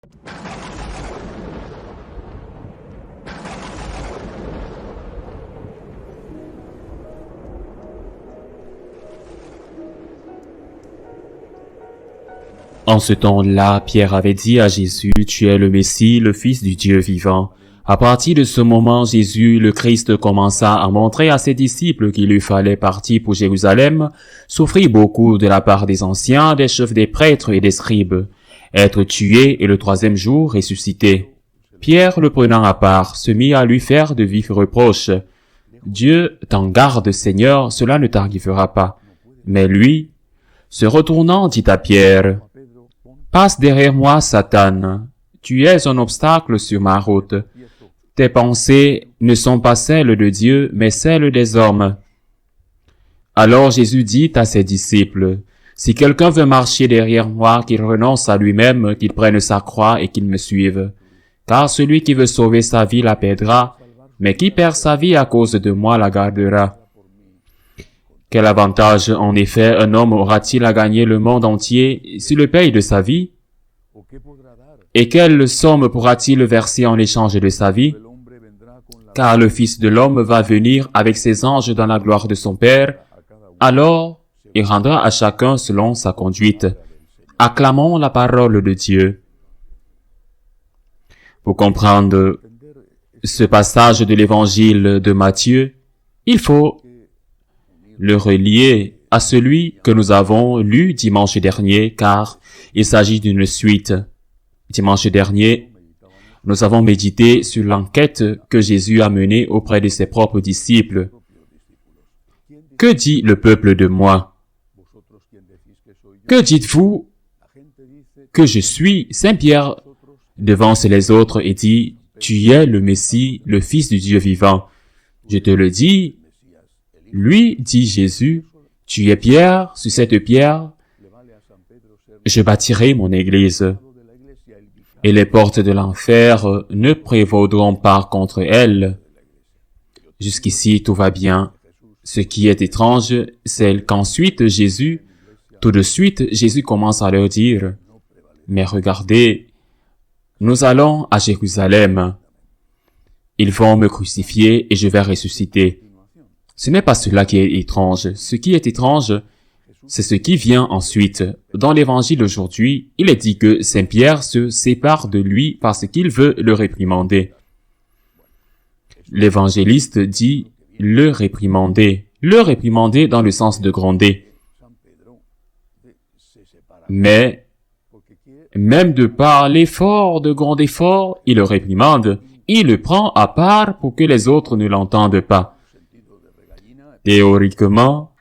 En ce temps-là, Pierre avait dit à Jésus, « Tu es le Messie, le Fils du Dieu vivant. » À partir de ce moment, Jésus, le Christ, commença à montrer à ses disciples qu'il lui fallait partir pour Jérusalem, souffrir beaucoup de la part des anciens, des chefs des prêtres et des scribes, être tué et le troisième jour ressusciter. Pierre, le prenant à part, se mit à lui faire de vifs reproches. « Dieu t'en garde, Seigneur, cela ne t'arrivera pas. » Mais lui, se retournant, dit à Pierre, « Passe derrière moi, Satan. Tu es un obstacle sur ma route. Tes pensées ne sont pas celles de Dieu, mais celles des hommes. » Alors Jésus dit à ses disciples, « Si quelqu'un veut marcher derrière moi, qu'il renonce à lui-même, qu'il prenne sa croix et qu'il me suive. Car celui qui veut sauver sa vie la perdra, mais qui perd sa vie à cause de moi la gardera. » Quel avantage, en effet, un homme aura-t-il à gagner le monde entier s'il le paye de sa vie? Et quelle somme pourra-t-il verser en échange de sa vie? Car le Fils de l'homme va venir avec ses anges dans la gloire de son Père. Alors, il rendra à chacun selon sa conduite. Acclamons la parole de Dieu. Pour comprendre ce passage de l'évangile de Matthieu, il faut le relier à celui que nous avons lu dimanche dernier, car il s'agit d'une suite. Dimanche dernier, nous avons médité sur l'enquête que Jésus a menée auprès de ses propres disciples. Que dit le peuple de moi? Que dites-vous que je suis? Saint Pierre devance les autres et dit, « Tu es le Messie, le Fils du Dieu vivant. » Je te le dis. Lui, dit Jésus, « Tu es Pierre, sur cette pierre, je bâtirai mon église, et les portes de l'enfer ne prévaudront pas contre elle. » Jusqu'ici, tout va bien. Ce qui est étrange, c'est qu'ensuite tout de suite, Jésus commence à leur dire, « Mais regardez, nous allons à Jérusalem. Ils vont me crucifier et je vais ressusciter. » Ce n'est pas cela qui est étrange. Ce qui est étrange, c'est ce qui vient ensuite. Dans l'évangile d'aujourd'hui, il est dit que Saint Pierre se sépare de lui parce qu'il veut le réprimander. L'évangéliste dit le réprimander dans le sens de gronder. Mais, même de parler fort, de gronder fort, il le réprimande. Il le prend à part pour que les autres ne l'entendent pas. Théoriquement,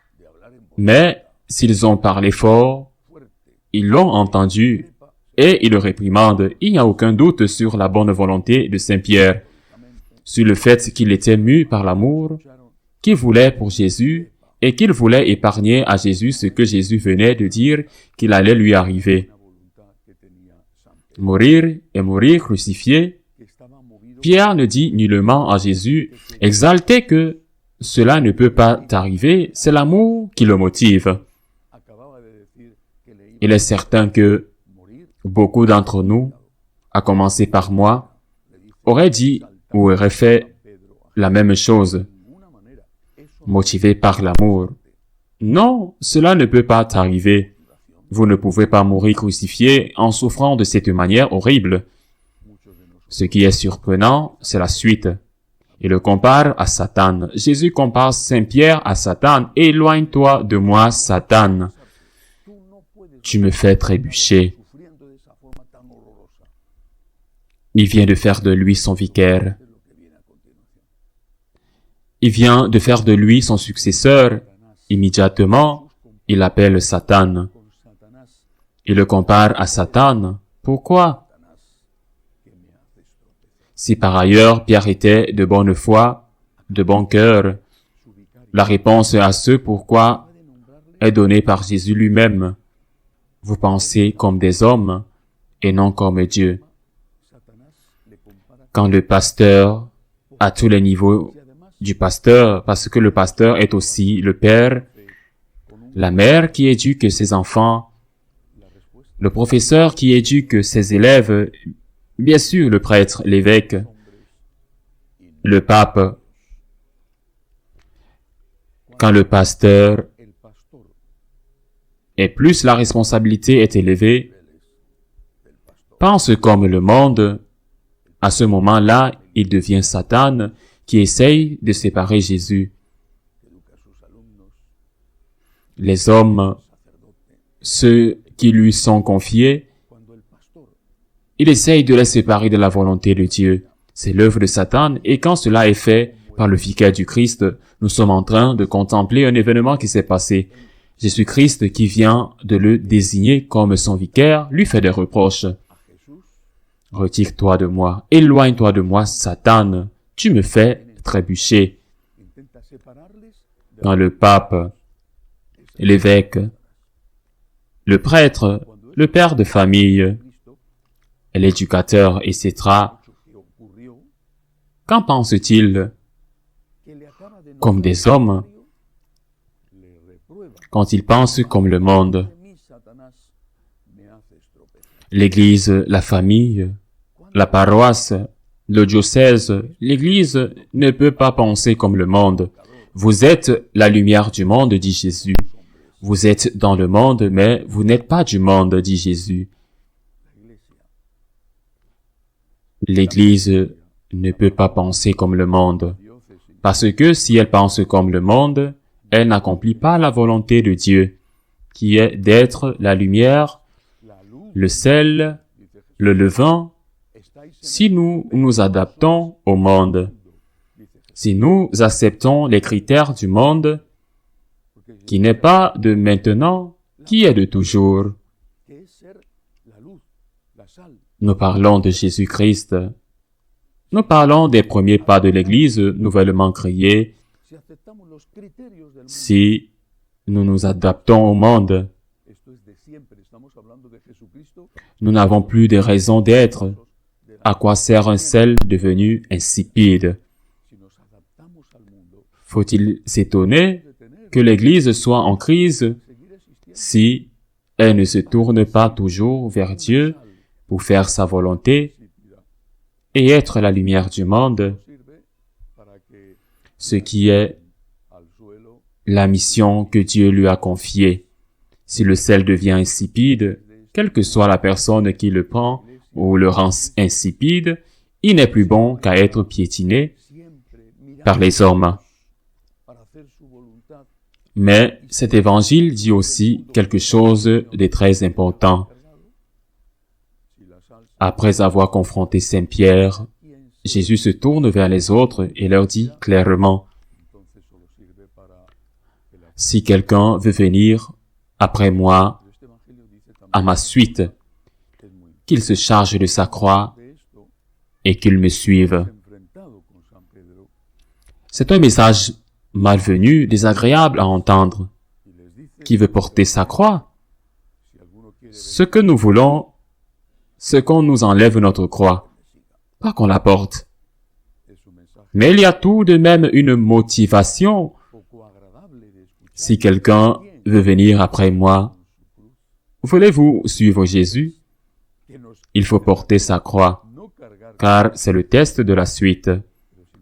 mais s'ils ont parlé fort, ils l'ont entendu et ils le réprimandent. Il n'y a aucun doute sur la bonne volonté de Saint Pierre, sur le fait qu'il était mu par l'amour, qu'il voulait pour Jésus et qu'il voulait épargner à Jésus ce que Jésus venait de dire qu'il allait lui arriver. Mourir et mourir crucifié. Pierre ne dit nullement à Jésus, exalté que cela ne peut pas t'arriver, c'est l'amour qui le motive. Il est certain que beaucoup d'entre nous, à commencer par moi, auraient dit ou auraient fait la même chose, motivé par l'amour. Non, cela ne peut pas t'arriver. Vous ne pouvez pas mourir crucifié en souffrant de cette manière horrible. Ce qui est surprenant, c'est la suite. Il le compare à Satan. Jésus compare Saint Pierre à Satan. « Éloigne-toi de moi, Satan. Tu me fais trébucher. » Il vient de faire de lui son vicaire. Il vient de faire de lui son successeur. Immédiatement, il l'appelle Satan. Il le compare à Satan. Pourquoi? Si par ailleurs Pierre était de bonne foi, de bon cœur, la réponse à ce pourquoi est donnée par Jésus lui-même. Vous pensez comme des hommes et non comme Dieu. Quand le pasteur, à tous les niveaux du pasteur, parce que le pasteur est aussi le père, la mère qui éduque ses enfants, Le professeur qui éduque ses élèves, bien sûr le prêtre, l'évêque, le pape, quand le pasteur et plus la responsabilité est élevée, pense comme le monde, à ce moment-là, il devient Satan qui essaye de séparer Jésus. Les hommes, ceux qui lui sont confiés, il essaye de les séparer de la volonté de Dieu. C'est l'œuvre de Satan, et quand cela est fait par le vicaire du Christ, nous sommes en train de contempler un événement qui s'est passé. Jésus-Christ, qui vient de le désigner comme son vicaire, lui fait des reproches. « Retire-toi de moi, éloigne-toi de moi, Satan, tu me fais trébucher. » Quand le pape, l'évêque, le prêtre, le père de famille, l'éducateur, etc., qu'en pense-t-il? Comme des hommes, quand ils pensent comme le monde. L'Église, la famille, la paroisse, le diocèse, l'Église ne peut pas penser comme le monde. Vous êtes la lumière du monde, dit Jésus. Vous êtes dans le monde, mais vous n'êtes pas du monde, dit Jésus. L'Église ne peut pas penser comme le monde, parce que si elle pense comme le monde, elle n'accomplit pas la volonté de Dieu, qui est d'être la lumière, le sel, le levain. Si nous nous adaptons au monde, si nous acceptons les critères du monde, qui n'est pas de maintenant, qui est de toujours. Nous parlons de Jésus-Christ. Nous parlons des premiers pas de l'Église nouvellement créée. Si nous nous adaptons au monde, nous n'avons plus de raison d'être. À quoi sert un sel devenu insipide? Faut-il s'étonner que l'Église soit en crise si elle ne se tourne pas toujours vers Dieu pour faire sa volonté et être la lumière du monde, ce qui est la mission que Dieu lui a confiée. Si le sel devient insipide, quelle que soit la personne qui le prend ou le rend insipide, il n'est plus bon qu'à être piétiné par les hommes. Mais cet évangile dit aussi quelque chose de très important. Après avoir confronté Saint Pierre, Jésus se tourne vers les autres et leur dit clairement, « Si quelqu'un veut venir après moi, à ma suite, qu'il se charge de sa croix et qu'il me suive. » C'est un message malvenu, désagréable à entendre. Qui veut porter sa croix? Ce que nous voulons, c'est qu'on nous enlève notre croix, pas qu'on la porte. Mais il y a tout de même une motivation. Si quelqu'un veut venir après moi, voulez-vous suivre Jésus? Il faut porter sa croix, car c'est le test de la suite,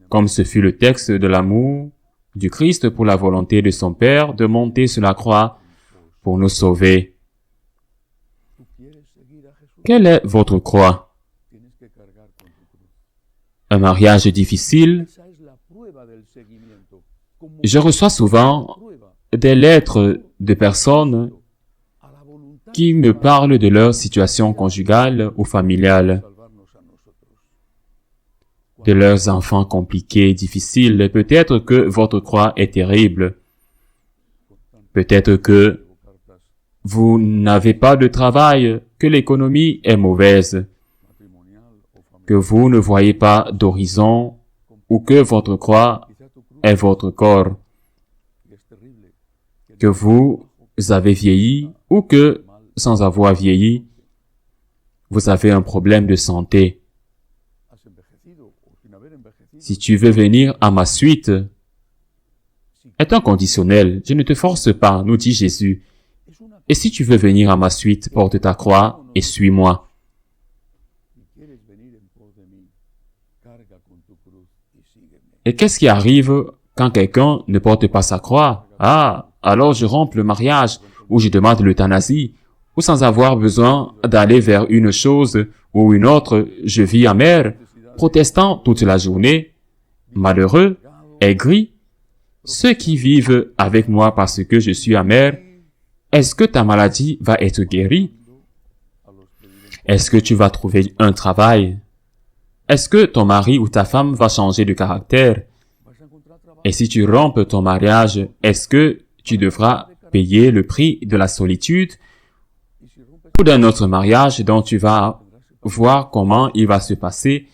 comme ce fut le texte de l'amour du Christ pour la volonté de son Père de monter sur la croix pour nous sauver. Quelle est votre croix? Un mariage difficile? Je reçois souvent des lettres de personnes qui me parlent de leur situation conjugale ou familiale, de leurs enfants compliqués, difficiles. Peut-être que votre croix est terrible. Peut-être que vous n'avez pas de travail, que l'économie est mauvaise, que vous ne voyez pas d'horizon ou que votre croix est votre corps, que vous avez vieilli ou que, sans avoir vieilli, vous avez un problème de santé. Si tu veux venir à ma suite, est un conditionnel. Je ne te force pas, nous dit Jésus. Et si tu veux venir à ma suite, porte ta croix et suis-moi. Et qu'est-ce qui arrive quand quelqu'un ne porte pas sa croix? Ah, alors je romps le mariage, ou je demande l'euthanasie, ou sans avoir besoin d'aller vers une chose ou une autre, je vis amer, protestant toute la journée, malheureux, aigri. Ceux qui vivent avec moi parce que je suis amer, est-ce que ta maladie va être guérie? Est-ce que tu vas trouver un travail? Est-ce que ton mari ou ta femme va changer de caractère? Et si tu rompes ton mariage, est-ce que tu devras payer le prix de la solitude ou d'un autre mariage dont tu vas voir comment il va se passer,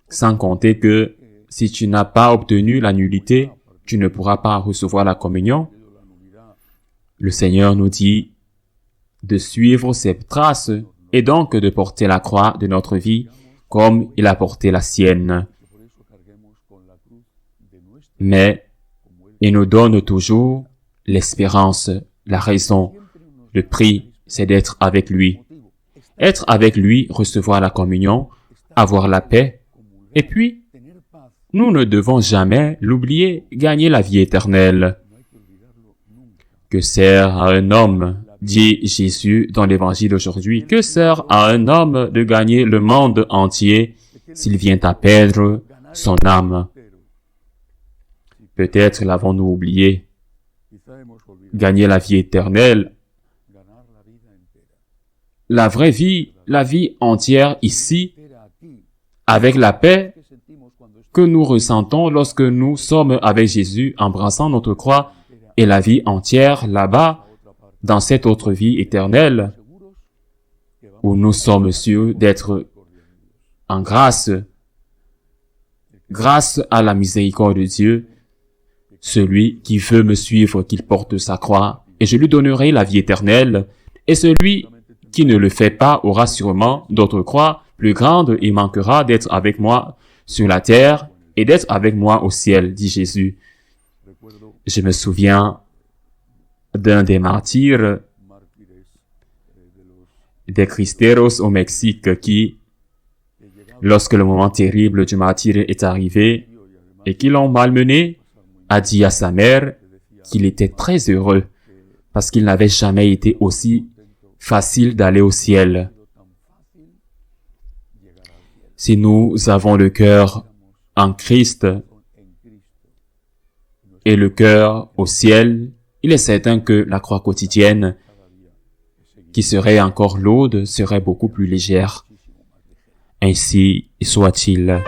sans compter que si tu n'as pas obtenu la nullité, tu ne pourras pas recevoir la communion? Le Seigneur nous dit de suivre ses traces et donc de porter la croix de notre vie comme il a porté la sienne. Mais il nous donne toujours l'espérance, la raison. Le prix, c'est d'être avec lui. Être avec lui, recevoir la communion, avoir la paix. Et puis, nous ne devons jamais l'oublier, gagner la vie éternelle. Que sert à un homme, dit Jésus dans l'évangile d'aujourd'hui, que sert à un homme de gagner le monde entier s'il vient à perdre son âme? Peut-être l'avons-nous oublié. Gagner la vie éternelle, la vraie vie, la vie entière ici, avec la paix que nous ressentons lorsque nous sommes avec Jésus, embrassant notre croix, et la vie entière là-bas, dans cette autre vie éternelle, où nous sommes sûrs d'être en grâce à la miséricorde de Dieu. Celui qui veut me suivre, qu'il porte sa croix, et je lui donnerai la vie éternelle, et celui qui ne le fait pas aura sûrement d'autres croix plus grandes et manquera d'être avec moi sur la terre et d'être avec moi au ciel, dit Jésus. Je me souviens d'un des martyrs, des Cristeros au Mexique, qui, lorsque le moment terrible du martyr est arrivé et qu'ils l'ont malmené, a dit à sa mère qu'il était très heureux parce qu'il n'avait jamais été aussi facile d'aller au ciel. Si nous avons le cœur en Christ et le cœur au ciel, il est certain que la croix quotidienne, qui serait encore lourde, serait beaucoup plus légère. Ainsi soit-il.